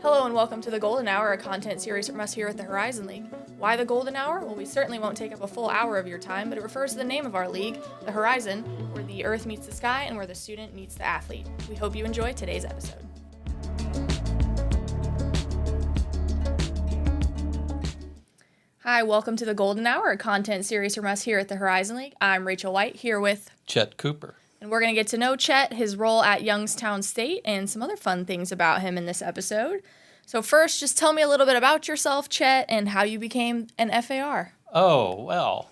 Hello and welcome to the Golden Hour, a content series from us here at the Horizon League. Why the Golden Hour? Well, we certainly won't take up a full hour of your time, but it refers to the name of our league, the Horizon, where the earth meets the sky and where the student meets the athlete. We hope you enjoy today's episode. Hi, welcome to the Golden Hour, a content series from us here at the Horizon League. I'm Rachel White, here with Chet Cooper. And we're going to get to know Chet, his role at Youngstown State, and some other fun things about him in this episode. So first, just tell me a little bit about yourself, Chet, and how you became an FAR. Oh, well,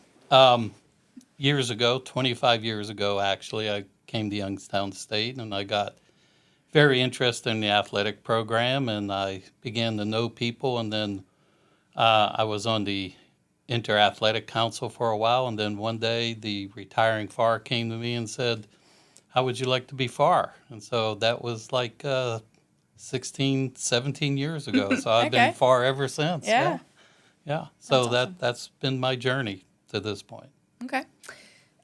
years ago, 25 years ago, actually, I came to Youngstown State, and I got very interested in the athletic program, and I began to know people, and then I was on the Inter-Athletic Council for a while, and then one day the retiring FAR came to me and said, how would you like to be FAR? And so that was like 16, 17 years ago. So I've been FAR ever since. Yeah. So That's awesome. that's been my journey to this point. Okay.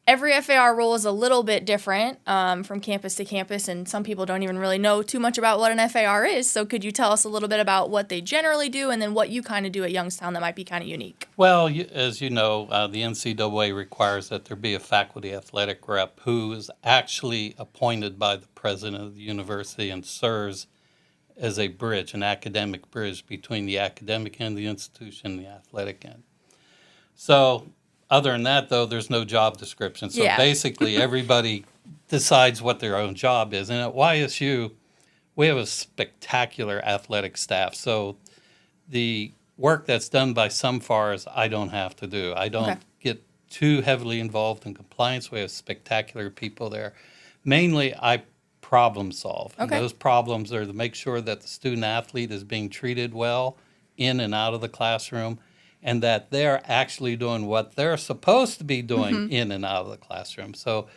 Every FAR role is a little bit different from campus to campus, and some people don't even really know too much about what an FAR is. So could you tell us a little bit about what they generally do and then what you kind of do at Youngstown that might be kind of unique? Well, as you know, the NCAA requires that there be a faculty athletic rep who is actually appointed by the president of the university and serves as a bridge, an academic bridge between the academic end of the institution and the athletic end. So other than that, though, there's no job description. So basically everybody decides what their own job is. And at YSU, we have a spectacular athletic staff. So the work that's done by some FARs, I don't have to do. I don't get too heavily involved in compliance. We have spectacular people there. Mainly, I problem solve. And those problems are to make sure that the student athlete is being treated well in and out of the classroom, and that they're actually doing what they're supposed to be doing in and out of the classroom. So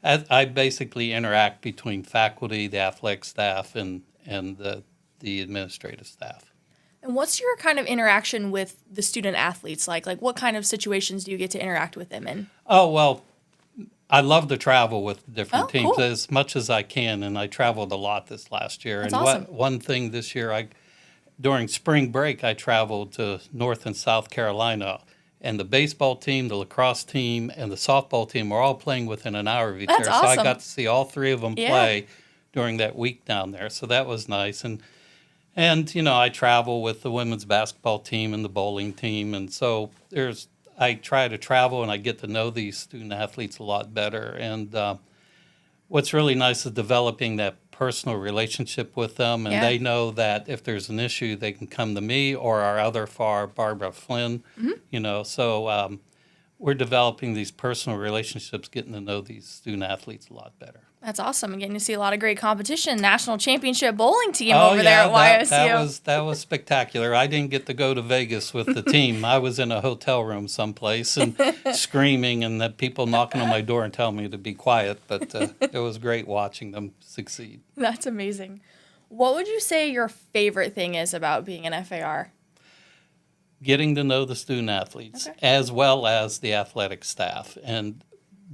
I basically interact between faculty, the athletic staff, and the administrative staff. And what's your kind of interaction with the student athletes like? Like, what kind of situations do you get to interact with them in? Oh, well, I love to travel with different teams cool. as much as I can, and I traveled a lot this last year. That's and awesome. One thing this year, during spring break, I traveled to North and South Carolina, and the baseball team, the lacrosse team, and the softball team were all playing within an hour of each other. Awesome. So I got to see all three of them play during that week down there. So that was nice. And you know, I travel with the women's basketball team and the bowling team, and so I try to travel and I get to know these student athletes a lot better. And what's really nice is developing that personal relationship with them, and they know that if there's an issue, they can come to me or our other FAR, Barbara Flynn. You know, so we're developing these personal relationships, getting to know these student athletes a lot better. That's awesome. I'm getting to see a lot of great competition. National championship bowling team over there at YSU. That was spectacular. I didn't get to go to Vegas with the team. I was in a hotel room someplace and screaming, and that people knocking on my door and telling me to be quiet. But it was great watching them succeed. That's amazing. What would you say your favorite thing is about being an FAR? Getting to know the student athletes as well as the athletic staff, and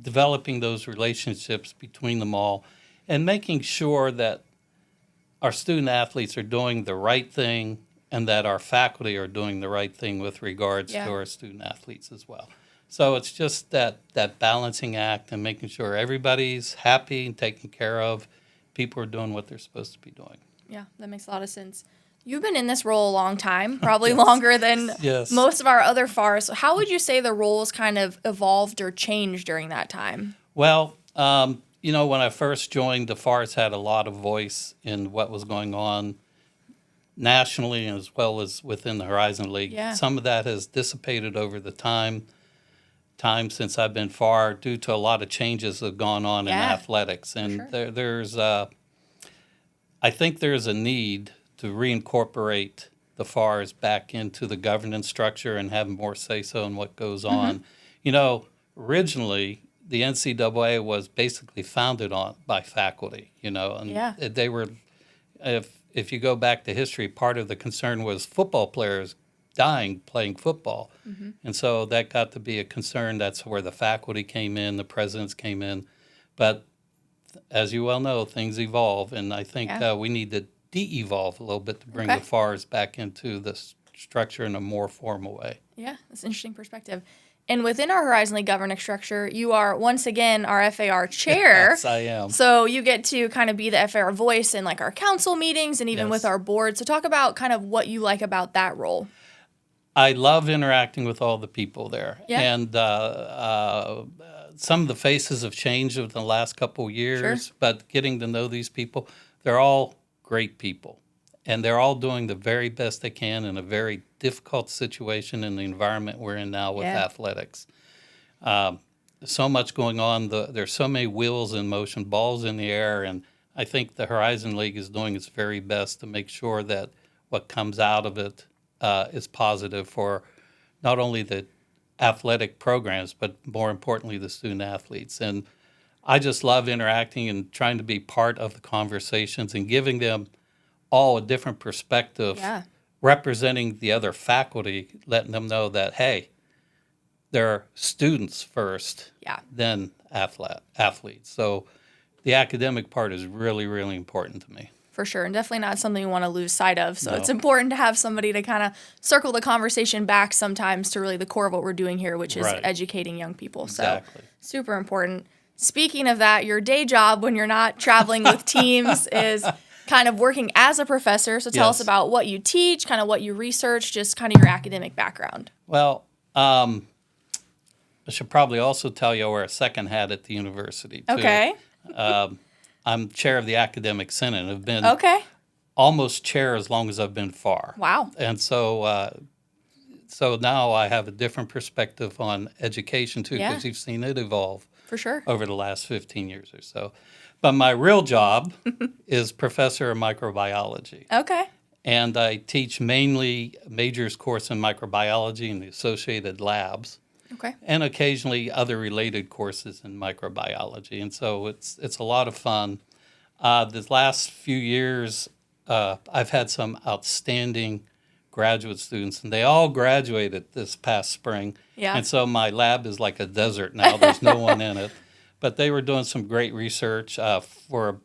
developing those relationships between them all, and making sure that our student athletes are doing the right thing and that our faculty are doing the right thing with regards to our student athletes as well. So it's just that balancing act and making sure everybody's happy and taken care of. People are doing what they're supposed to be doing. Yeah, that makes a lot of sense. You've been in this role a long time, probably longer than most of our other FARs. How would you say the roles kind of evolved or changed during that time? Well, you know, when I first joined, the FARs had a lot of voice in what was going on nationally as well as within the Horizon League. Some of that has dissipated over the time since I've been FAR due to a lot of changes that have gone on in athletics. And I think there's a need to reincorporate the FARs back into the governance structure and have more say-so in what goes on. You know, originally, the NCAA was basically founded by faculty, you know, and they were, if you go back to history, part of the concern was football players dying playing football. And so that got to be a concern. That's where the faculty came in, the presidents came in. But as you well know, things evolve, and I think we need to de-evolve a little bit to bring Okay. the FARs back into the structure in a more formal way. Yeah, that's an interesting perspective. And within our Horizon League governing structure, you are once again our FAR chair. Yes, I am. So you get to kind of be the FAR voice in like our council meetings and even Yes. with our board. So talk about kind of what you like about that role. I love interacting with all the people there. Yeah. And some of the faces have changed over the last couple of years, Sure. but getting to know these people, they're all great people. And they're all doing the very best they can in a very difficult situation in the environment we're in now with Yeah. athletics. So much going on. There's so many wheels in motion, balls in the air, and I think the Horizon League is doing its very best to make sure that what comes out of it is positive for not only the athletic programs, but more importantly, the student athletes. And I just love interacting and trying to be part of the conversations and giving them all a different perspective, Yeah. representing the other faculty, letting them know that, hey, they're students first, Yeah. then athletes. So the academic part is really, really important to me. For sure. And definitely not something you want to lose sight of. So No. it's important to have somebody to kind of circle the conversation back sometimes to really the core of what we're doing here, which is Right. educating young people. Exactly. So super important. Speaking of that, your day job when you're not traveling with teams is kind of working as a professor. So tell us Yes. about what you teach, kind of what you research, just kind of your academic background. Well, I should probably also tell you I wear a second hat at the university, too. Okay. I'm chair of the academic senate and have been Okay. almost chair as long as I've been FAR. Wow. And so so now I have a different perspective on education, too, Yeah. because you've seen it evolve For sure. over the last 15 years or so. But my real job is professor of microbiology. Okay. And I teach mainly majors course in microbiology and the associated labs, Okay. and occasionally other related courses in microbiology. And so it's a lot of fun. The last few years, I've had some outstanding graduate students, and they all graduated this past spring. Yeah. And so my lab is like a desert now. There's no one in it. But they were doing some great research. For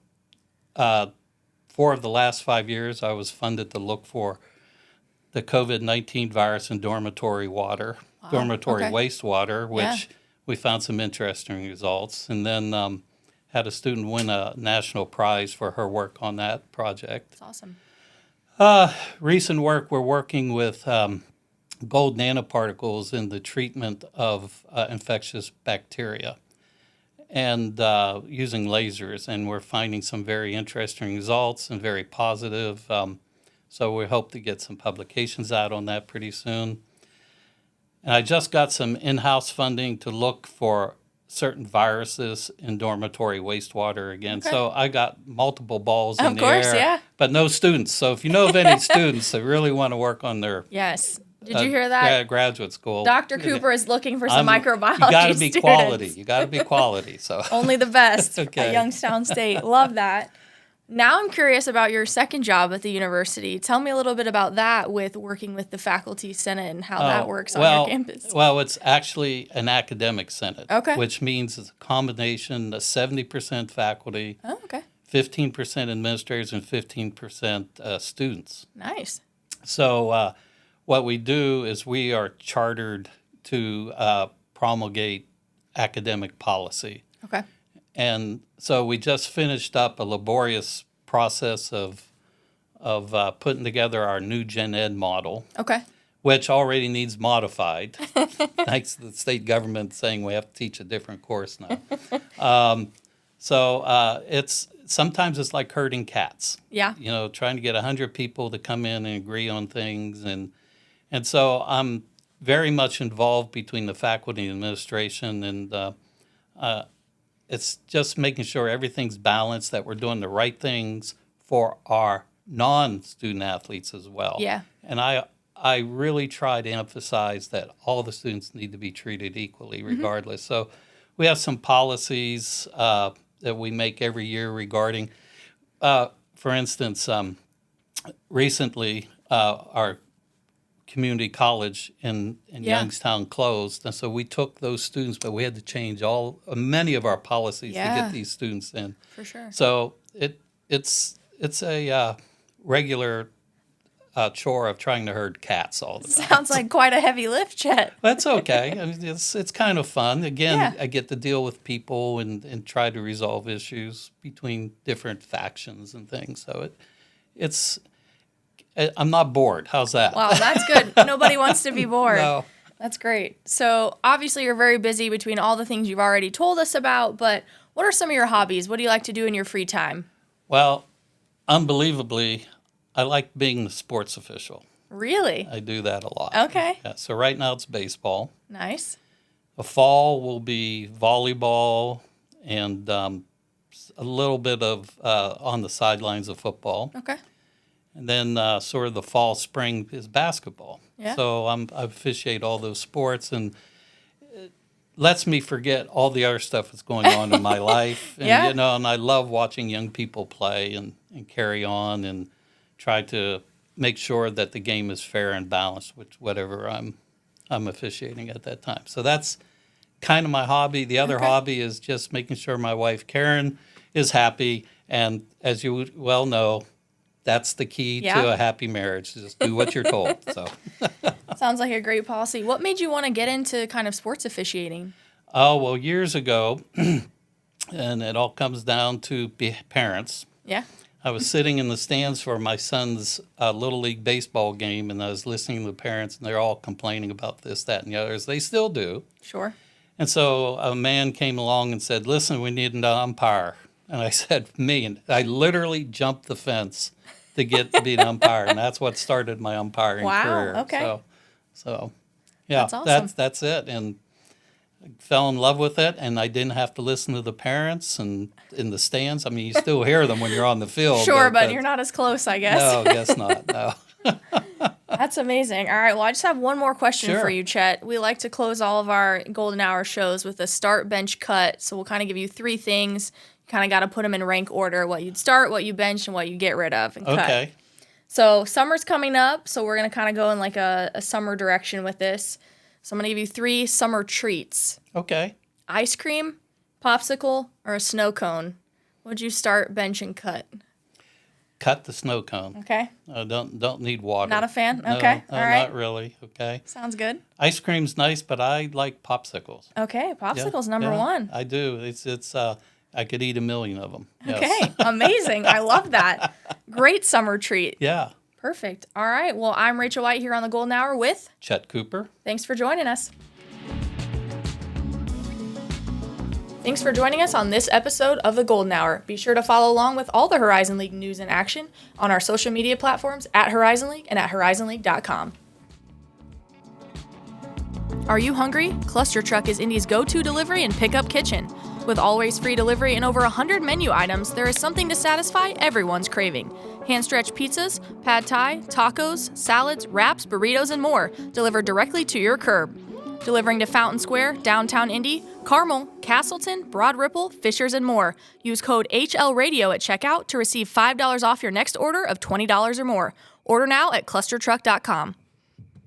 4 of the last 5 years, I was funded to look for the COVID-19 virus in dormitory water, dormitory okay. wastewater, which Yeah. we found some interesting results. And then had a student win a national prize for her work on that project. That's awesome. Recent work, we're working with gold nanoparticles in the treatment of infectious bacteria and using lasers, and we're finding some very interesting results and very positive. So we hope to get some publications out on that pretty soon. And I just got some in-house funding to look for certain viruses in dormitory wastewater again. Okay. So I got multiple balls in Of the course, air, yeah. but no students. So if you know of any students that really want to work on their Yes. Did you hear that? graduate school, Dr. Cooper is looking for some microbiology You got to be students. quality. You got to be quality. So Only the best Okay. at Youngstown State. Love that. Now I'm curious about your second job at the university. Tell me a little bit about that with working with the faculty senate and how that works on your campus. Well, it's actually an academic senate, Okay. which means it's a combination of 70% faculty, Oh, okay. 15% administrators, and 15% students. Nice. So what we do is we are chartered to promulgate academic policy. Okay. And so we just finished up a laborious process of putting together our new Gen Ed model, Okay. which already needs modified, thanks to the state government saying we have to teach a different course now. It's sometimes it's like herding cats. Yeah. You know, trying to get 100 people to come in and agree on things, and so I'm very much involved between the faculty and administration, and it's just making sure everything's balanced, that we're doing the right things for our non-student athletes as well. Yeah. And I really try to emphasize that all the students need to be treated equally regardless. So we have some policies that we make every year regarding, for instance, recently our community college in Yeah. Youngstown closed, and so we took those students, but we had to change many of our policies to Yeah. get these students in. For sure. So it's regular chore of trying to herd cats all the time. Sounds like quite a heavy lift, Chet. That's okay. I mean, it's kind of fun. Again, Yeah. I get to deal with people and try to resolve issues between different factions and things. So I'm not bored. How's that? Wow, that's good. Nobody wants to be bored. No. That's great. So obviously you're very busy between all the things you've already told us about, but what are some of your hobbies? What do you like to do in your free time? Well, unbelievably, I like being the sports official. Really? I do that a lot. Okay. Yeah, so right now it's baseball. Nice. The fall will be volleyball and a little bit of on the sidelines of football. Okay. And then sort of the fall, spring is basketball. Yeah. So I officiate all those sports, and it lets me forget all the other stuff that's going on in my life. And, Yeah. and I love watching young people play and carry on and try to make sure that the game is fair and balanced with whatever I'm officiating at that time. So that's kind of my hobby. The other Okay. hobby is just making sure my wife Karen is happy, and as you well know, that's the key Yeah. to a happy marriage. Just do what you're told. So, Sounds like a great policy. What made you want to get into kind of sports officiating? oh well, years ago, and it all comes down to parents. Yeah. I was sitting in the stands for my son's Little League baseball game, and I was listening to the parents, and they're all complaining about this, that, and the others. They still do. Sure. And so a man came along and said, listen, we need an umpire. And I said, me. And I literally jumped the fence to get to be an umpire, and that's what started my umpiring Wow, career. okay. So yeah, That's awesome. that's it. And I fell in love with it, and I didn't have to listen to the parents and in the stands. I mean, you still hear them when you're on the field. Sure, but you're not as close, I guess. No, I guess not. No. That's amazing. All right, well, I just have one more question Sure. for you, Chet. We like to close all of our golden hour shows with a start, bench, cut. So we'll kind of give you three things. You kind of got to put them in rank order: what you'd start, what you bench, and what you get rid of and cut. Okay. So summer's coming up, so we're going to kind of go in like a summer direction with this. So I'm going to give you three summer treats: Okay. ice cream, popsicle, or a snow cone. Would you start, bench, and cut? Cut the snow cone. Okay. Don't need water. Not a fan? No, Okay, no, all right. not really. Okay. Sounds good. Ice cream's nice, but I like popsicles. Okay, popsicle's number Yeah, one. I do. It's I could eat 1,000,000 of them. Yes. Okay, amazing. I love that. Great summer treat. Yeah. Perfect. All right. Well, I'm Rachel White here on the Golden Hour with. Chet Cooper. Thanks for joining us. Thanks for joining us on this episode of the Golden Hour. Be sure to follow along with all the Horizon League news and action on our social media platforms at Horizon League and at horizonleague.com. Are you hungry? Cluster Truck is Indy's go-to delivery and pickup kitchen. With always free delivery and over 100 menu items, there is something to satisfy everyone's craving. Hand-stretched pizzas, pad thai, tacos, salads, wraps, burritos, and more, delivered directly to your curb. Delivering to Fountain Square, downtown Indy, Carmel, Castleton, Broad Ripple, Fishers, and more. Use code HLRadio at checkout to receive $5 off your next order of $20 or more. Order now at clustertruck.com.